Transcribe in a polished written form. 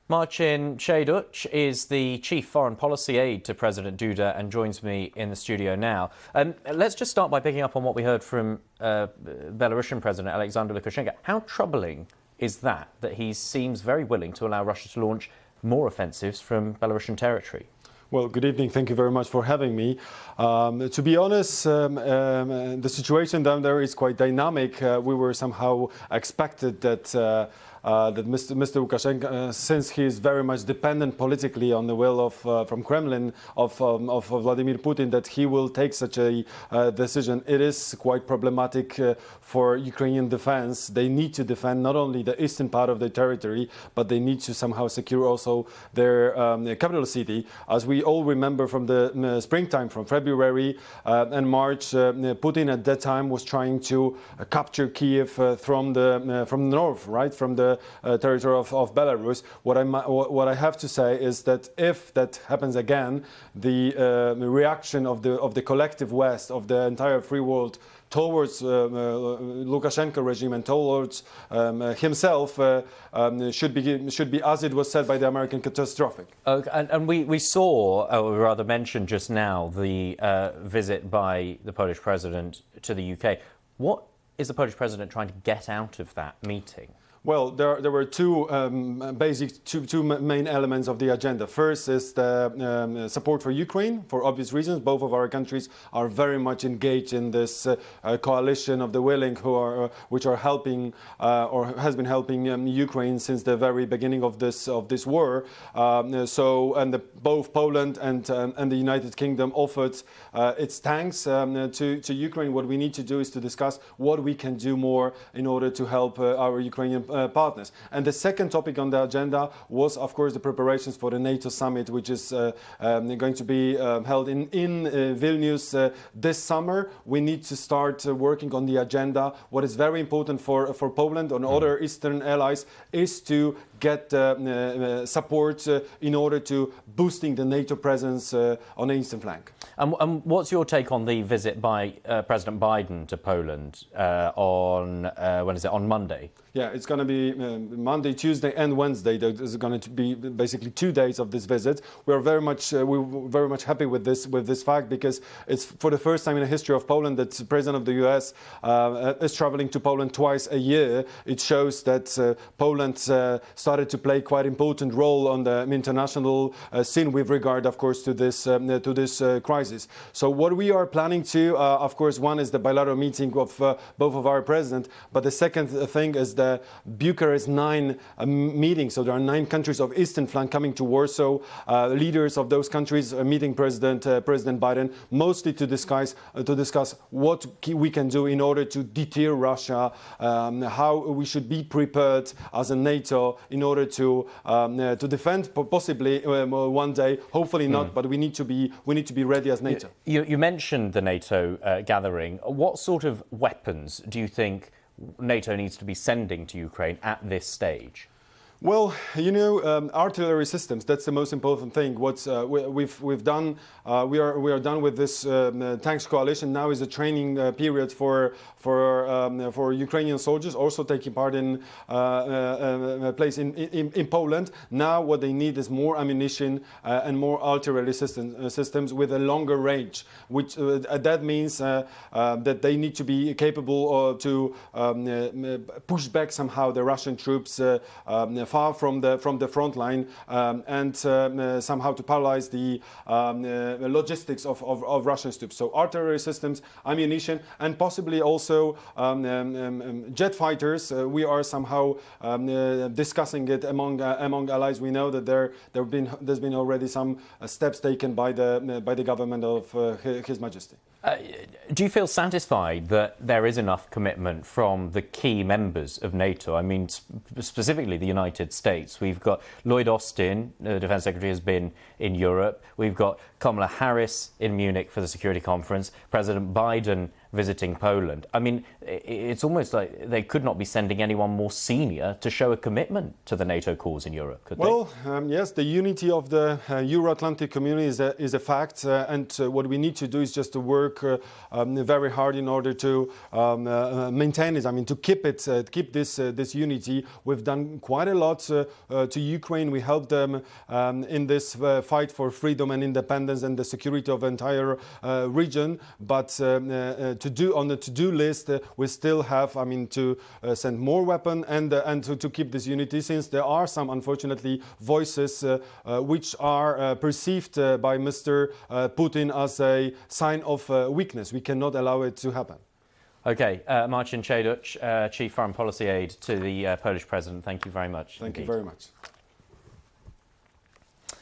Marcin Przydacz is the chief foreign policy aide to President Duda and joins me in the studio now. Let's just start by picking up on what we heard from Belarusian President Alexander Lukashenko. How troubling is that he seems very willing to allow Russia to launch more offensives from Belarusian territory? Well, good evening. Thank you very much for having me. To be honest, the situation down there is quite dynamic. We were somehow expected that Mr. Lukashenko, since he is very much dependent politically on the will of from Kremlin of Vladimir Putin, that he will take such a decision. It is quite problematic for Ukrainian defense. They need to defend not only the eastern part of the territory, but they need to somehow secure also their capital city. As we all remember from the springtime, from February and March, Putin at that time was trying to capture Kiev from the north, right, from the territory of Belarus. What I have to say is that if that happens again, the reaction of the collective West, of the entire free world towards Lukashenko regime and towards himself should be, as it was said by the American, catastrophic. And we saw, or rather mentioned just now, the visit by the Polish president to the UK. What is the Polish president trying to get out of that meeting? Well, there were two main elements of the agenda. First is the support for Ukraine, for obvious reasons. Both of our countries are very much engaged in this coalition of the willing, which are helping or has been helping Ukraine since the very beginning of this war. Both Poland and the United Kingdom offered its thanks to Ukraine. What we need to do is to discuss what we can do more in order to help our Ukrainian partners. And the second topic on the agenda was, of course, the preparations for the NATO summit, which is going to be held in Vilnius this summer. We need to start working on the agenda. What is very important for Poland and other Eastern allies is to get support in order to boosting the NATO presence on the eastern flank. And what's your take on the visit by President Biden to Poland on, when is it, on Monday? Yeah, it's going to be Monday, Tuesday and Wednesday. There's going to be basically 2 days of this visit. We're very much happy with this fact, because it's for the first time in the history of Poland that the President of the US is traveling to Poland twice a year. It shows that Poland started to play quite important role on the international scene with regard, of course, to this crisis. So what we are planning to, of course, one is the bilateral meeting of both of our presidents, but the second thing is the Bucharest 9 meeting. So there are 9 countries of eastern flank coming to Warsaw. Leaders of those countries meeting President Biden, mostly to discuss what we can do in order to deter Russia, how we should be prepared as a NATO in order to defend possibly one day, hopefully not, but we need to be ready as NATO. You mentioned the NATO gathering. What sort of weapons do you think NATO needs to be sending to Ukraine at this stage? Well, you know, artillery systems, that's the most important thing. What we've done, we are done with this tanks coalition. Now is a training period for Ukrainian soldiers, also taking part in place in Poland. Now what they need is more ammunition and more artillery systems with a longer range, which that means that they need to be capable to push back somehow the Russian troops far from the front line and somehow to paralyze the logistics of Russian troops. So artillery systems, ammunition, and possibly also jet fighters. We are somehow discussing it among allies. We know that there's been already some steps taken by the government of His Majesty. Do you feel satisfied that there is enough commitment from the key members of NATO? I mean, specifically the United States. We've got Lloyd Austin, the Defense Secretary, has been in Europe. We've got Kamala Harris in Munich for the Security Conference. President Biden visiting Poland. I mean, it's almost like they could not be sending anyone more senior to show a commitment to the NATO cause in Europe, could they? Well, yes, the unity of the Euro-Atlantic community is a fact, and what we need to do is just to work very hard in order to maintain it. I mean, to keep this unity. We've done quite a lot to Ukraine. We helped them in this fight for freedom and independence and the security of the entire region. But to do on the to-do list, we still have, I mean, to send more weapons and to keep this unity, since there are some, unfortunately, voices which are perceived by Mr. Putin as a sign of weakness. We cannot allow it to happen. Okay, Marcin Przydacz, Chief Foreign Policy Aide to the Polish President, thank you very much. Thank you very much.